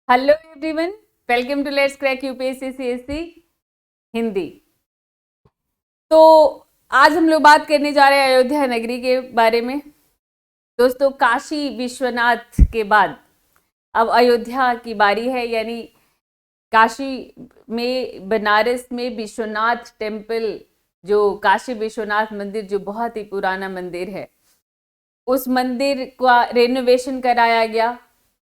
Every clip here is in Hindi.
Hello everyone, welcome to let's crack UPSC CSC Hindi. तो आज हम लोग बात करने जा रहे हैं अयोध्या नगरी के बारे में। दोस्तों, काशी विश्वनाथ के बाद अब अयोध्या की बारी है, यानी काशी में बनारस में विश्वनाथ टेम्पल, जो काशी विश्वनाथ मंदिर जो बहुत ही पुराना मंदिर है, उस मंदिर का रेनोवेशन कराया गया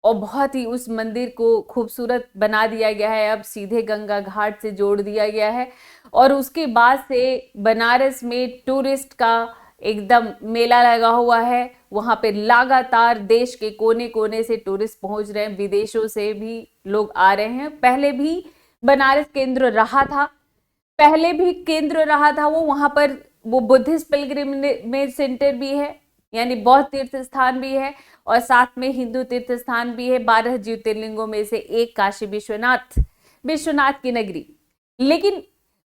और बहुत ही उस मंदिर को खूबसूरत बना दिया गया है। अब सीधे गंगा घाट से जोड़ दिया गया है और उसके बाद से बनारस में टूरिस्ट का एकदम मेला लगा हुआ है। वहाँ पे लगातार देश के कोने कोने से टूरिस्ट पहुंच रहे हैं, विदेशों से भी लोग आ रहे हैं। पहले भी बनारस केंद्र रहा था, वो वहाँ पर वो बुद्धिस्ट पिलग्रिमेज सेंटर भी है, यानी बौद्ध तीर्थ स्थान भी है और साथ में हिंदू तीर्थ स्थान भी है। 12 ज्योतिर्लिंगों में से एक काशी विश्वनाथ की नगरी। लेकिन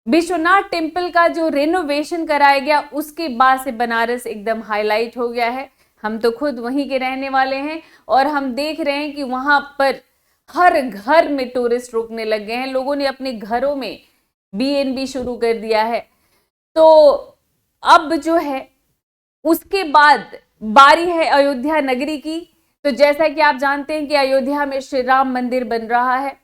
विश्वनाथ टेम्पल का जो रेनोवेशन कराया गया उसके बाद से बनारस एकदम हाईलाइट हो गया है। हम तो खुद वहीं के रहने वाले हैं और हम देख रहे हैं कि वहां पर हर घर में टूरिस्ट रुकने लग गए हैं। लोगों ने अपने घरों में बीएनबी शुरू कर दिया है। तो अब जो है उसके बाद बारी है अयोध्या नगरी की। तो जैसा कि आप जानते हैं कि अयोध्या में श्री राम मंदिर बन रहा है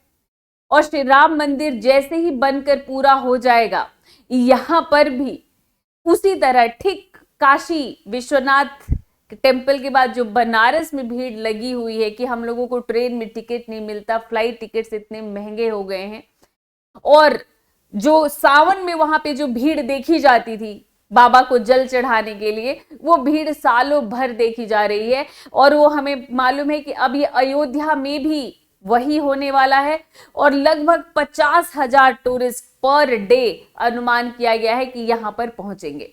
और श्री राम मंदिर जैसे ही बनकर पूरा हो जाएगा, यहां पर भी उसी तरह ठीक काशी विश्वनाथ टेम्पल के बाद जो बनारस में भीड़ लगी हुई है कि हम लोगों को ट्रेन में टिकट नहीं मिलता, फ्लाइट टिकट्स इतने महंगे हो गए हैं, और जो सावन में वहां पे जो भीड़ देखी जाती थी बाबा को जल चढ़ाने के लिए, वो भीड़ सालों भर देखी जा रही है। और वो हमें मालूम है कि अब ये अयोध्या में भी वही होने वाला है और लगभग 50,000 टूरिस्ट पर डे अनुमान किया गया है कि यहां पर पहुंचेंगे।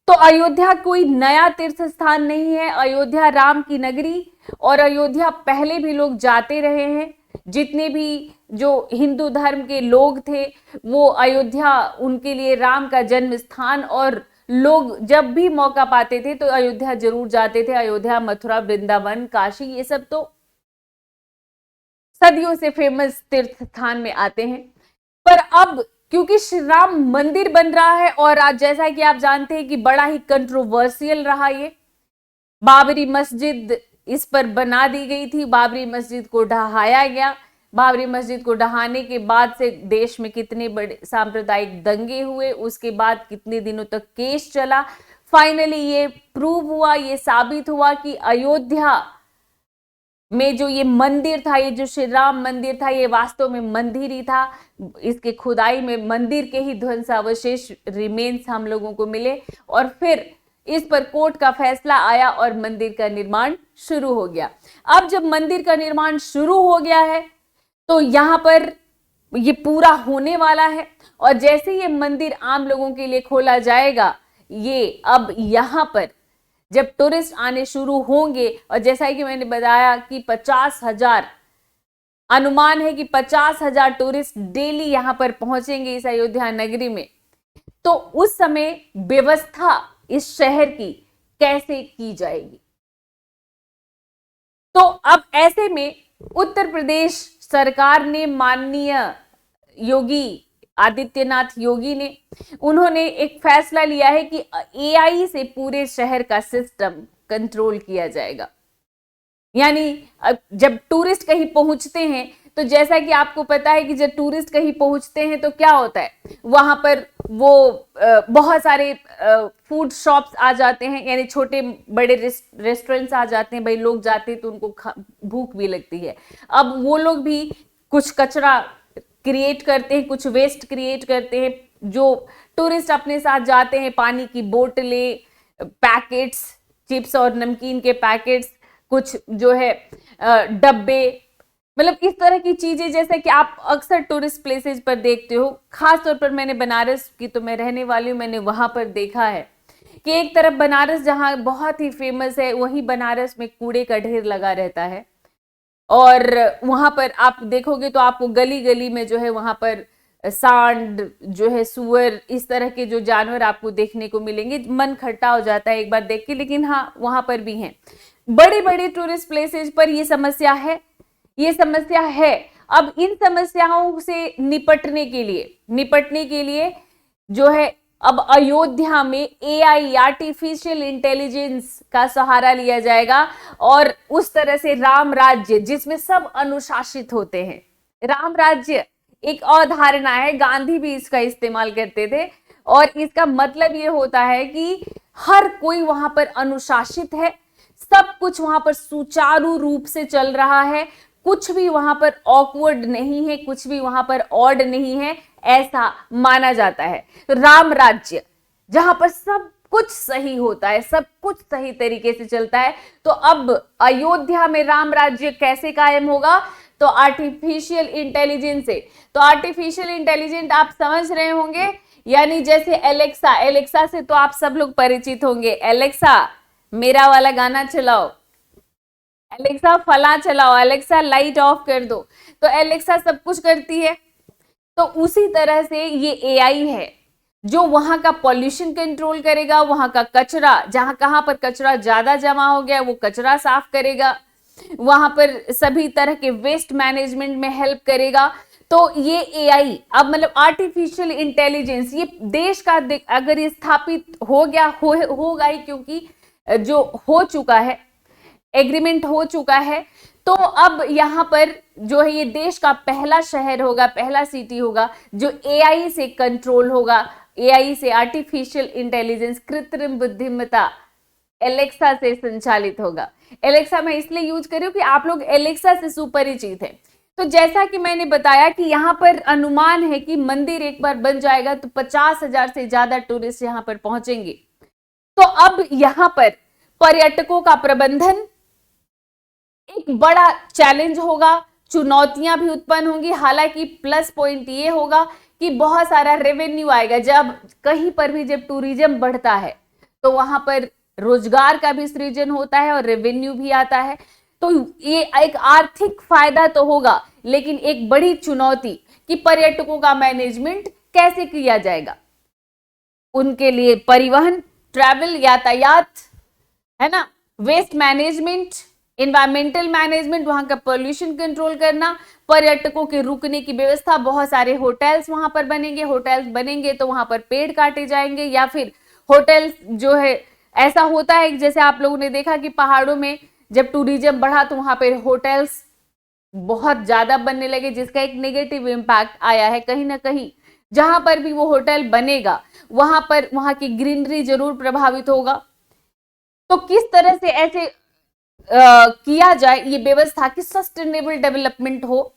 तो अयोध्या कोई नया तीर्थ स्थान नहीं है, अयोध्या राम की नगरी, और अयोध्या पहले भी लोग जाते रहे हैं। जितने भी जो हिंदू धर्म के लोग थे वो अयोध्या उनके लिए राम का जन्म स्थान, और लोग जब भी मौका पाते थे तो अयोध्या जरूर जाते थे। अयोध्या, मथुरा, वृंदावन, काशी, ये सब तो सदियों से फेमस तीर्थ स्थान में आते हैं। पर अब क्योंकि श्री राम मंदिर बन रहा है और आज जैसा कि आप जानते हैं कि बड़ा ही कंट्रोवर्शियल रहा ये, बाबरी मस्जिद इस पर बना दी गई थी, बाबरी मस्जिद को ढहाया गया। बाबरी मस्जिद को ढहाने के बाद से देश में कितने बड़े सांप्रदायिक दंगे हुए, उसके बाद कितने दिनों तक केस चला। फाइनली ये प्रूव हुआ, ये साबित हुआ कि अयोध्या में जो ये मंदिर था, ये जो श्री राम मंदिर था, ये वास्तव में मंदिर ही था। इसके खुदाई में मंदिर के ही ध्वंसावशेष रिमेन्स हम लोगों को मिले और फिर इस पर कोर्ट का फैसला आया और मंदिर का निर्माण शुरू हो गया। अब जब मंदिर का निर्माण शुरू हो गया है तो यहां पर ये पूरा होने वाला है और जैसे ये मंदिर आम लोगों के लिए खोला जाएगा, ये अब यहां पर जब टूरिस्ट आने शुरू होंगे, और जैसा कि मैंने बताया कि 50,000 अनुमान है कि 50,000 टूरिस्ट डेली यहां पर पहुंचेंगे इस अयोध्या नगरी में, तो उस समय व्यवस्था इस शहर की कैसे की जाएगी। तो अब ऐसे में उत्तर प्रदेश सरकार ने, माननीय योगी आदित्यनाथ योगी ने, उन्होंने एक फैसला लिया है कि एआई से पूरे शहर का सिस्टम कंट्रोल किया जाएगा। यानी जब टूरिस्ट कहीं पहुंचते हैं तो जैसा कि आपको पता है कि जब टूरिस्ट कहीं पहुंचते हैं तो क्या होता है, वहां पर वो बहुत सारे फूड शॉप्स आ जाते हैं, यानी छोटे बड़े रेस्टोरेंट्स आ जाते हैं। भाई लोग जाते हैं तो उनको भूख भी लगती है। अब वो लोग भी कुछ कचरा क्रिएट करते हैं, कुछ वेस्ट क्रिएट करते हैं। जो टूरिस्ट अपने साथ जाते हैं, पानी की बोतलें, पैकेट्स, चिप्स और नमकीन के पैकेट्स, कुछ जो है डब्बे, मतलब इस तरह की चीजें जैसे कि आप अक्सर टूरिस्ट प्लेसेस पर देखते हो। खास तौर पर मैंने बनारस की, तो मैं रहने वाली हूँ, मैंने वहां पर देखा है कि एक तरफ बनारस जहां बहुत ही फेमस है, वहीं बनारस में कूड़े का ढेर लगा रहता है और वहां पर आप देखोगे तो आपको गली गली में जो है वहां पर सांड, जो है सुअर, इस तरह के जो जानवर आपको देखने को मिलेंगे। मन खट्टा हो जाता है एक बार देख के, लेकिन हाँ वहां पर भी हैं। बड़े बड़े टूरिस्ट प्लेसेस पर ये समस्या है। ये समस्या है। अब इन समस्याओं से निपटने के लिए जो है अब अयोध्या में एआई आर्टिफिशियल इंटेलिजेंस का सहारा लिया जाएगा और उस तरह से राम राज्य जिसमें सब अनुशासित होते हैं। राम राज्य एक अवधारणा है, गांधी भी इसका इस्तेमाल करते थे और इसका मतलब ये होता है कि हर कोई वहां पर अनुशासित है, सब कुछ वहां पर सुचारू रूप से चल रहा है, कुछ भी वहां पर ऑकवर्ड नहीं है, कुछ भी वहां पर ऑड नहीं है, ऐसा माना जाता है। तो राम राज्य जहां पर सब कुछ सही होता है, सब कुछ सही तरीके से चलता है। तो अब अयोध्या में राम राज्य कैसे कायम होगा? तो आर्टिफिशियल इंटेलिजेंस से। तो आर्टिफिशियल इंटेलिजेंस आप समझ रहे होंगे, यानी जैसे एलेक्सा, एलेक्सा से तो आप सब लोग परिचित होंगे। एलेक्सा मेरा वाला गाना चलाओ, एलेक्सा फला चलाओ, एलेक्सा लाइट ऑफ कर दो, तो एलेक्सा सब कुछ करती है। तो उसी तरह से ये एआई है जो वहां का पॉल्यूशन कंट्रोल करेगा, वहां का कचरा, जहां कहां पर कचरा ज्यादा जमा हो गया वो कचरा साफ करेगा, वहां पर सभी तरह के वेस्ट मैनेजमेंट में हेल्प करेगा। तो ये एआई अब मतलब आर्टिफिशियल इंटेलिजेंस ये देश का अगर ये स्थापित हो गया होगा ही, क्योंकि जो हो चुका है, एग्रीमेंट हो चुका है, तो अब यहां पर जो है ये देश का पहला शहर होगा, पहला सिटी होगा जो एआई से कंट्रोल होगा, एआई से, आर्टिफिशियल इंटेलिजेंस, कृत्रिम बुद्धिमत्ता एलेक्सा से संचालित होगा। एलेक्सा मैं इसलिए यूज कर रही हूं कि आप लोग एलेक्सा से सुपरिचित हैं। तो जैसा कि मैंने बताया कि यहाँ पर अनुमान है कि मंदिर एक बार बन जाएगा तो 50,000 से ज्यादा टूरिस्ट यहाँ पर पहुंचेंगे। तो अब यहाँ पर पर्यटकों का प्रबंधन एक बड़ा चैलेंज होगा, चुनौतियां भी उत्पन्न होंगी। हालांकि प्लस पॉइंट ये होगा कि बहुत सारा रेवेन्यू आएगा। जब कहीं पर भी जब टूरिज्म बढ़ता है तो वहां पर रोजगार का भी सृजन होता है और रेवेन्यू भी आता है। तो ये एक आर्थिक फायदा तो होगा, लेकिन एक बड़ी चुनौती कि पर्यटकों का मैनेजमेंट कैसे किया जाएगा। उनके लिए परिवहन, ट्रैवल, यातायात, है ना, वेस्ट मैनेजमेंट, एनवायरमेंटल मैनेजमेंट, वहां का पोल्यूशन कंट्रोल करना, पर्यटकों के रुकने की व्यवस्था, बहुत सारे होटल्स वहां पर बनेंगे। होटल्स बनेंगे तो वहां पर पेड़ काटे जाएंगे, या फिर होटल्स जो है ऐसा होता है जैसे आप लोगों ने देखा कि पहाड़ों में जब टूरिज्म बढ़ा तो वहां पर होटल्स बहुत ज्यादा बनने लगे, जिसका एक नेगेटिव इम्पैक्ट आया है। कहीं ना कहीं जहां पर भी वो होटल बनेगा वहां पर वहां की ग्रीनरी जरूर प्रभावित होगा। तो किस तरह से ऐसे किया जाए ये व्यवस्था कि सस्टेनेबल डेवलपमेंट हो।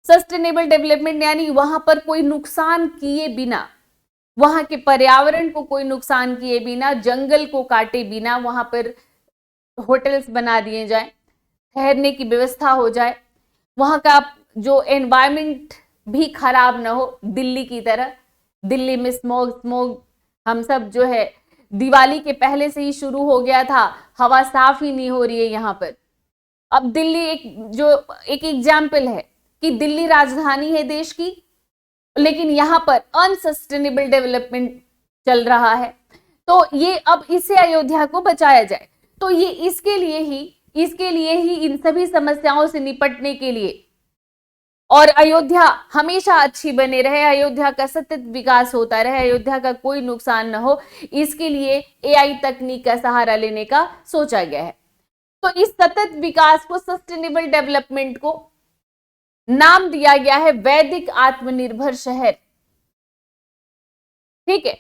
सस्टेनेबल डेवलपमेंट यानी वहां पर कोई नुकसान किए बिना, वहां के पर्यावरण को कोई नुकसान किए बिना, जंगल को काटे बिना वहां पर होटल्स बना दिए जाए, ठहरने की व्यवस्था हो जाए, वहां का जो एनवायरमेंट भी खराब ना हो दिल्ली की तरह। दिल्ली में स्मोग हम सब जो है दिवाली के पहले से ही शुरू हो गया था, हवा साफ ही नहीं हो रही है यहाँ पर। अब दिल्ली एक एग्जाम्पल है कि दिल्ली राजधानी है देश की, लेकिन यहाँ पर अनसस्टेनेबल डेवलपमेंट चल रहा है। तो ये अब इससे अयोध्या को बचाया जाए, तो ये इसके लिए ही इन सभी समस्याओं से निपटने के लिए और अयोध्या हमेशा अच्छी बने रहे, अयोध्या का सतत विकास होता रहे, अयोध्या का कोई नुकसान न हो, इसके लिए एआई तकनीक का सहारा लेने का सोचा गया है। तो इस सतत विकास को, सस्टेनेबल डेवलपमेंट को नाम दिया गया है वैदिक आत्मनिर्भर शहर। ठीक है,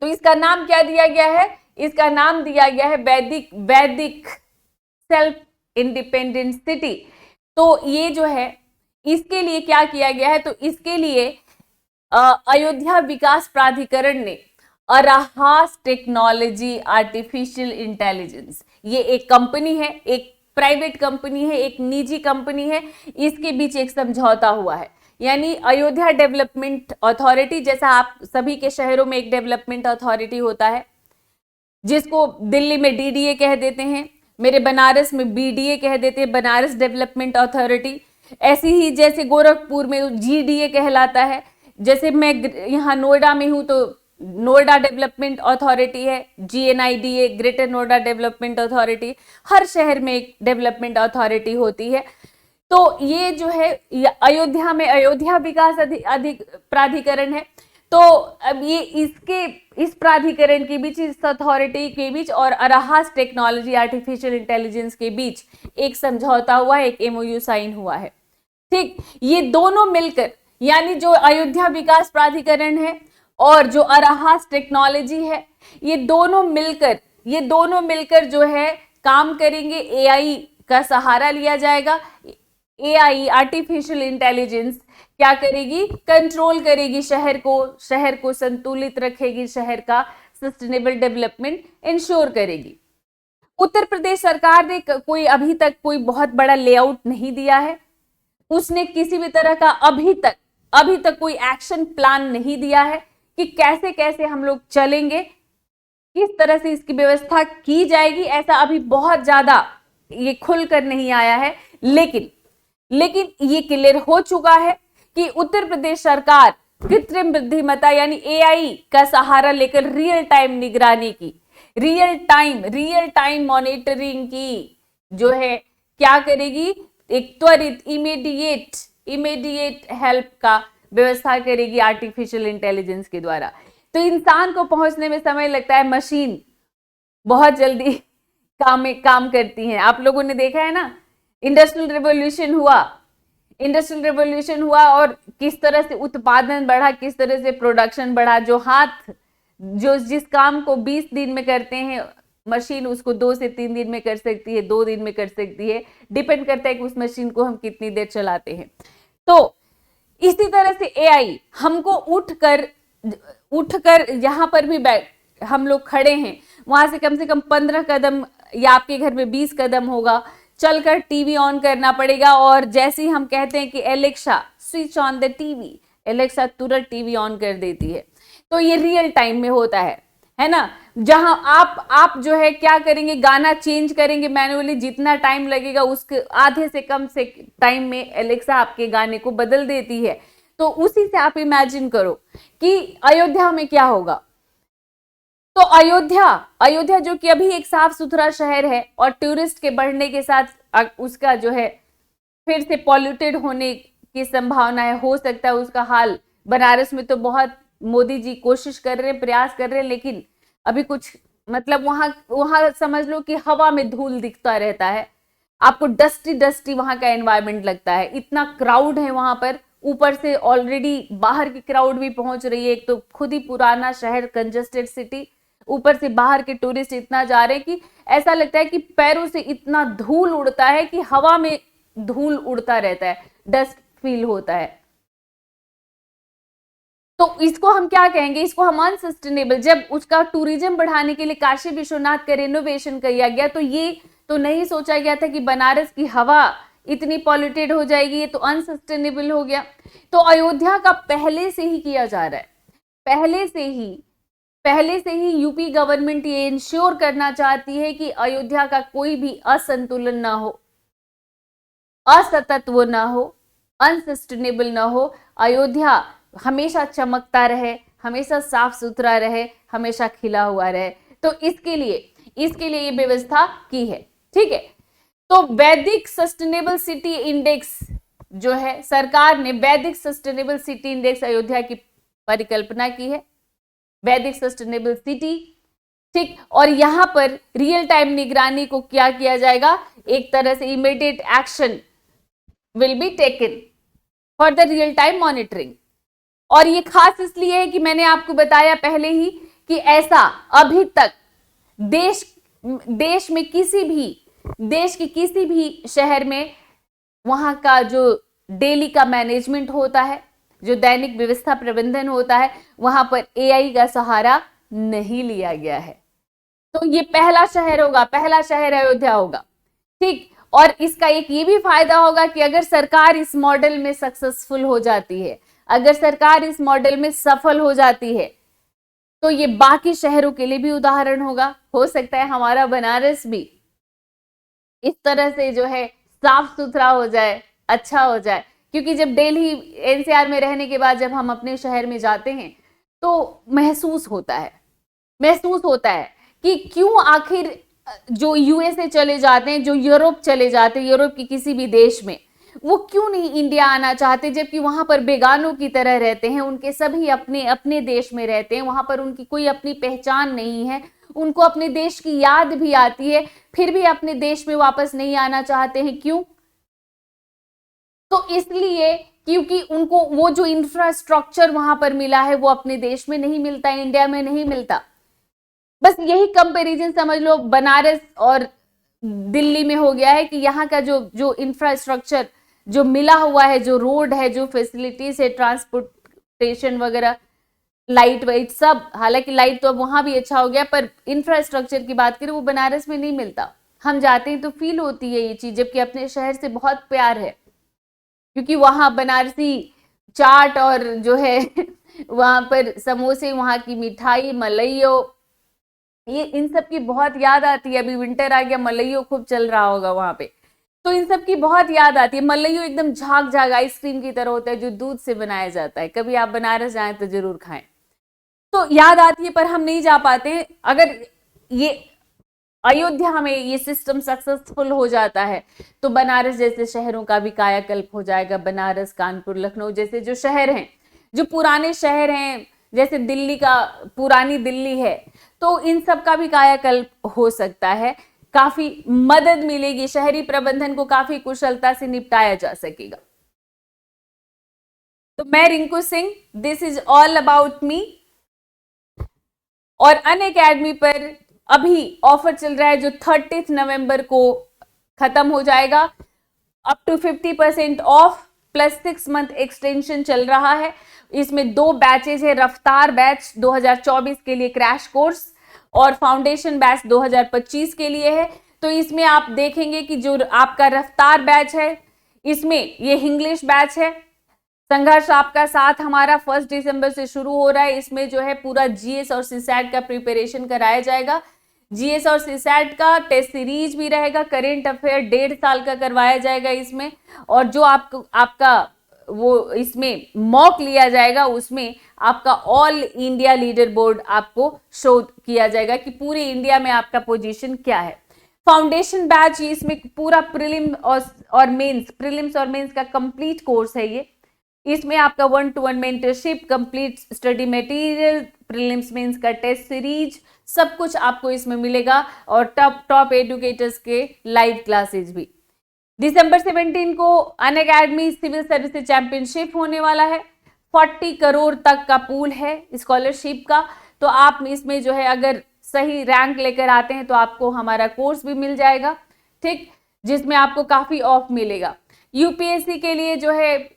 तो इसका नाम क्या दिया गया है? इसका नाम दिया गया है वैदिक सेल्फ इंडिपेंडेंट सिटी। तो ये जो है इसके लिए क्या किया गया है? तो इसके लिए अयोध्या विकास प्राधिकरण ने अराहास टेक्नोलॉजी आर्टिफिशियल इंटेलिजेंस, ये एक कंपनी है, एक प्राइवेट कंपनी है, एक निजी कंपनी है, इसके बीच एक समझौता हुआ है। यानी अयोध्या डेवलपमेंट अथॉरिटी, जैसा आप सभी के शहरों में एक डेवलपमेंट अथॉरिटी होता है जिसको दिल्ली में डीडीए कह देते हैं, मेरे बनारस में बीडीए कह देते हैं, बनारस डेवलपमेंट अथॉरिटी। ऐसी ही जैसे गोरखपुर में जीडीए कहलाता है, जैसे मैं यहाँ नोएडा में हूँ तो नोएडा डेवलपमेंट अथॉरिटी है, जीएनआईडीए, ग्रेटर नोएडा डेवलपमेंट अथॉरिटी। हर शहर में एक डेवलपमेंट अथॉरिटी होती है। तो ये जो है अयोध्या में अयोध्या विकास अधिक प्राधिकरण है। तो अब ये इस प्राधिकरण के बीच, इस अथॉरिटी के बीच और अराहास टेक्नोलॉजी आर्टिफिशियल इंटेलिजेंस के बीच एक समझौता हुआ है, एक एमओयू साइन हुआ है। ठीक, ये दोनों मिलकर, यानी जो अयोध्या विकास प्राधिकरण है और जो अराहास टेक्नोलॉजी है, ये दोनों मिलकर जो है काम करेंगे। एआई का सहारा लिया जाएगा। एआई आर्टिफिशियल इंटेलिजेंस क्या करेगी, कंट्रोल करेगी शहर को संतुलित रखेगी, शहर का सस्टेनेबल डेवलपमेंट इंश्योर करेगी। उत्तर प्रदेश सरकार ने कोई अभी तक कोई बहुत बड़ा लेआउट नहीं दिया है। उसने किसी भी तरह का अभी तक कोई एक्शन प्लान नहीं दिया है कि कैसे कैसे हम लोग चलेंगे, किस तरह से इसकी व्यवस्था की जाएगी, ऐसा अभी बहुत ज्यादा ये खुलकर नहीं आया है। लेकिन ये क्लियर हो चुका है कि उत्तर प्रदेश सरकार कृत्रिम बुद्धिमत्ता यानी एआई का सहारा लेकर रियल टाइम निगरानी की, रियल टाइम मॉनिटरिंग की जो है क्या करेगी, एक त्वरित इमीडिएट हेल्प का व्यवस्था करेगी आर्टिफिशियल इंटेलिजेंस के द्वारा। तो इंसान को पहुंचने में समय लगता है, मशीन बहुत जल्दी काम करती हैं। आप लोगों ने देखा है ना, इंडस्ट्रियल रेवोल्यूशन हुआ और किस तरह से उत्पादन बढ़ा, किस तरह से प्रोडक्शन बढ़ा। जिस काम को 20 दिन में करते हैं मशीन, उसको 2 से 3 दिन में कर सकती है, 2 दिन में कर सकती है। डिपेंड करता है कि उस मशीन को हम कितनी देर चलाते हैं। तो इसी तरह से एआई हमको उठकर यहाँ पर भी हम लोग खड़े हैं, वहां से कम 15 कदम या आपके घर में 20 कदम होगा, चलकर टीवी ऑन करना पड़ेगा। और जैसे ही हम कहते हैं कि Alexa switch on the TV, Alexa तुरंत टीवी ऑन कर देती है। तो ये रियल टाइम में होता है ना। जहां आप जो है क्या करेंगे, गाना चेंज करेंगे मैन्युअली, जितना टाइम लगेगा उसके आधे से कम से टाइम में एलेक्सा आपके गाने को बदल देती है। तो उसी से आप इमेजिन करो कि अयोध्या में क्या होगा। तो अयोध्या जो कि अभी एक साफ सुथरा शहर है और टूरिस्ट के बढ़ने के साथ उसका जो है फिर से पॉल्यूटेड होने की संभावना है, हो सकता है उसका हाल। बनारस में तो बहुत मोदी जी कोशिश कर रहे हैं, प्रयास कर रहे हैं, लेकिन अभी कुछ मतलब वहां समझ लो कि हवा में धूल दिखता रहता है, आपको डस्टी वहां का एनवायरनमेंट लगता है। इतना क्राउड है वहां पर, ऊपर से ऑलरेडी बाहर की क्राउड भी पहुंच रही है। एक तो खुद ही पुराना शहर, कंजस्टेड सिटी, ऊपर से बाहर के टूरिस्ट इतना जा रहे हैं कि ऐसा लगता है कि पैरों से इतना धूल उड़ता है कि हवा में धूल उड़ता रहता है, डस्ट फील होता है। तो इसको हम क्या कहेंगे, इसको हम अनसस्टेनेबल। जब उसका टूरिज्म बढ़ाने के लिए काशी विश्वनाथ का रेनोवेशन किया गया तो ये तो नहीं सोचा गया था कि बनारस की हवा इतनी पॉल्यूटेड हो जाएगी, ये तो अनसस्टेनेबल हो गया। तो अयोध्या का पहले से ही किया जा रहा है, पहले से ही यूपी गवर्नमेंट ये इंश्योर करना चाहती है कि अयोध्या का कोई भी असंतुलन ना हो, असतत्व ना हो, अनसस्टेनेबल ना हो। अयोध्या हमेशा चमकता रहे, हमेशा साफ सुथरा रहे, हमेशा खिला हुआ रहे। तो इसके लिए ये व्यवस्था की है। ठीक है, तो वैदिक सस्टेनेबल सिटी इंडेक्स जो है, सरकार ने वैदिक सस्टेनेबल सिटी इंडेक्स अयोध्या की परिकल्पना की है, वैदिक सस्टेनेबल सिटी। ठीक, और यहां पर रियल टाइम निगरानी को क्या किया जाएगा, एक तरह से immediate action will be taken for the real time monitoring. और ये खास इसलिए है कि मैंने आपको बताया पहले ही कि ऐसा अभी तक देश में देश के किसी भी शहर में वहां का जो डेली का मैनेजमेंट होता है, जो दैनिक व्यवस्था प्रबंधन होता है, वहां पर एआई का सहारा नहीं लिया गया है। तो ये पहला शहर अयोध्या होगा। ठीक, और इसका एक ये भी फायदा होगा कि अगर सरकार इस मॉडल में सक्सेसफुल हो जाती है, अगर सरकार इस मॉडल में सफल हो जाती है, तो ये बाकी शहरों के लिए भी उदाहरण होगा। हो सकता है हमारा बनारस भी इस तरह से जो है साफ सुथरा हो जाए, अच्छा हो जाए। क्योंकि जब दिल्ली एनसीआर में रहने के बाद जब हम अपने शहर में जाते हैं तो महसूस होता है कि क्यों आखिर जो यूएसए चले जाते हैं, जो यूरोप चले जाते हैं, यूरोप के किसी भी देश में, वो क्यों नहीं इंडिया आना चाहते, जबकि वहां पर बेगानों की तरह रहते हैं, उनके सभी अपने अपने देश में रहते हैं, वहां पर उनकी कोई अपनी पहचान नहीं है, उनको अपने देश की याद भी आती है, फिर भी अपने देश में वापस नहीं आना चाहते हैं, क्यों? तो इसलिए क्योंकि उनको वो जो इंफ्रास्ट्रक्चर वहां पर मिला है वो अपने देश में नहीं मिलता, इंडिया में नहीं मिलता। बस यही कंपैरिजन समझ लो बनारस और दिल्ली में हो गया है कि यहाँ का जो जो इंफ्रास्ट्रक्चर जो मिला हुआ है, जो रोड है, जो फैसिलिटीज है, ट्रांसपोर्टेशन वगैरह, लाइट वाइट सब, हालांकि लाइट तो अब वहां भी अच्छा हो गया, पर इंफ्रास्ट्रक्चर की बात करें वो बनारस में नहीं मिलता। हम जाते हैं तो फील होती है ये चीज, जबकि अपने शहर से बहुत प्यार है, क्योंकि वहां बनारसी चाट और जो है वहां पर समोसे, वहां की मिठाई, मलइयो, ये इन सब की बहुत याद आती है। अभी विंटर आ गया, मलइयो खूब चल रहा होगा वहां पे, तो इन सब की बहुत याद आती है। मलइयो एकदम झाग झाग आइसक्रीम की तरह होता है जो दूध से बनाया जाता है, कभी आप बनारस जाएं तो जरूर खाएं। तो याद आती है, पर हम नहीं जा पाते। अगर ये अयोध्या में ये सिस्टम सक्सेसफुल हो जाता है तो बनारस जैसे शहरों का भी कायाकल्प हो जाएगा। बनारस, कानपुर, लखनऊ जैसे जो शहर हैं, जो पुराने शहर हैं, जैसे दिल्ली का पुरानी दिल्ली है, तो इन सब का भी कायाकल्प हो सकता है। काफी मदद मिलेगी, शहरी प्रबंधन को काफी कुशलता से निपटाया जा सकेगा। तो मैं Rinku Singh, this is all about me. और अनअकैडमी पर अभी ऑफर चल रहा है जो 30 नवंबर को खत्म हो जाएगा। Up to 50% off plus 6 month extension चल रहा है। इसमें 2 बैचेज है, रफ्तार बैच 2024 के लिए क्रैश कोर्स और फाउंडेशन बैच 2025 के लिए है। तो इसमें आप देखेंगे कि जो आपका रफ्तार बैच है, इसमें ये इंग्लिश बैच है। संघर्ष आपका साथ हमारा 1 दिसंबर से शुरू हो रहा है। इसमें जो है पूरा जीएस और सीसैट का प्रिपरेशन कराया जाएगा। जीएस और सीसैट का टेस्ट सीरीज भी रहेगा, करेंट अफेयर 1.5 साल का करवाया जाएगा इसमें, और जो आपका वो इसमें मॉक लिया जाएगा उसमें आपका ऑल इंडिया लीडर बोर्ड आपको शो किया जाएगा कि पूरे इंडिया में आपका पोजीशन क्या है। फाउंडेशन बैच इसमें पूरा प्रीलिम्स और मेंस का कंप्लीट कोर्स है ये। इसमें आपका 1-to-1 mentorship, complete study material, prelims mains का टेस्ट सीरीज, सब कुछ आपको इसमें मिलेगा, और टॉप एडुकेटर्स के लाइव क्लासेज भी। दिसंबर 17 को अनअकैडमी सिविल सर्विसेज चैंपियनशिप होने वाला है। 40 करोड़ तक का पूल है स्कॉलरशिप का। तो आप इसमें जो है अगर सही रैंक लेकर आते हैं तो आपको हमारा कोर्स भी मिल जाएगा, ठीक, जिसमें आपको काफी ऑफ मिलेगा। यूपीएससी के लिए जो है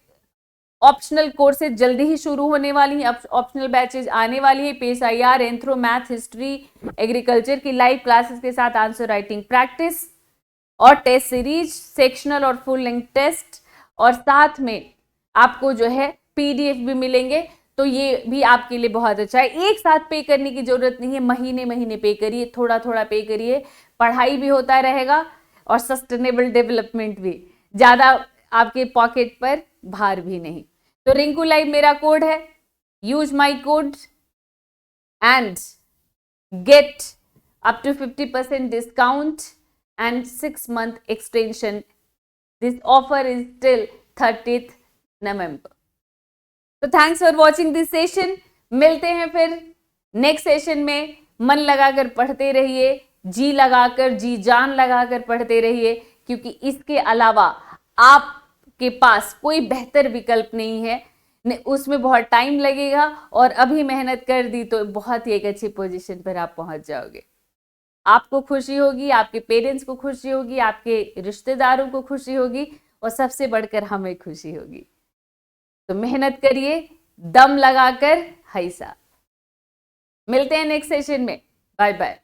ऑप्शनल कोर्सेज जल्दी ही शुरू होने वाली हैं, ऑप्शनल बैचेज आने वाली है। PSIR, anthro, math, history, agriculture की लाइव क्लासेस के साथ आंसर राइटिंग प्रैक्टिस और टेस्ट सीरीज, सेक्शनल और फुल लेंथ टेस्ट, और साथ में आपको जो है PDF भी मिलेंगे। तो ये भी आपके लिए बहुत अच्छा है। एक साथ पे करने की जरूरत नहीं है, महीने महीने पे करिए, थोड़ा थोड़ा पे करिए, पढ़ाई भी होता रहेगा और सस्टेनेबल डेवलपमेंट भी, ज्यादा आपके पॉकेट पर भार भी नहीं। तो रिंकू लाइव मेरा कोड है, use my code and get up to 50% discount and 6 month extension. This offer is till 30th November. तो thanks for watching this session. मिलते हैं फिर नेक्स्ट सेशन में। मन लगाकर पढ़ते रहिए, जी लगाकर, जी जान लगाकर पढ़ते रहिए, क्योंकि इसके अलावा आपके पास कोई बेहतर विकल्प नहीं है। उसमें बहुत टाइम लगेगा, और अभी मेहनत कर दी तो बहुत ही एक अच्छी पोजीशन पर आप पहुंच जाओगे। आपको खुशी होगी, आपके पेरेंट्स को खुशी होगी, आपके रिश्तेदारों को खुशी होगी, और सबसे बढ़कर हमें खुशी होगी। तो मेहनत करिए, दम लगाकर। हाई साहब, मिलते हैं नेक्स्ट सेशन में। Bye bye.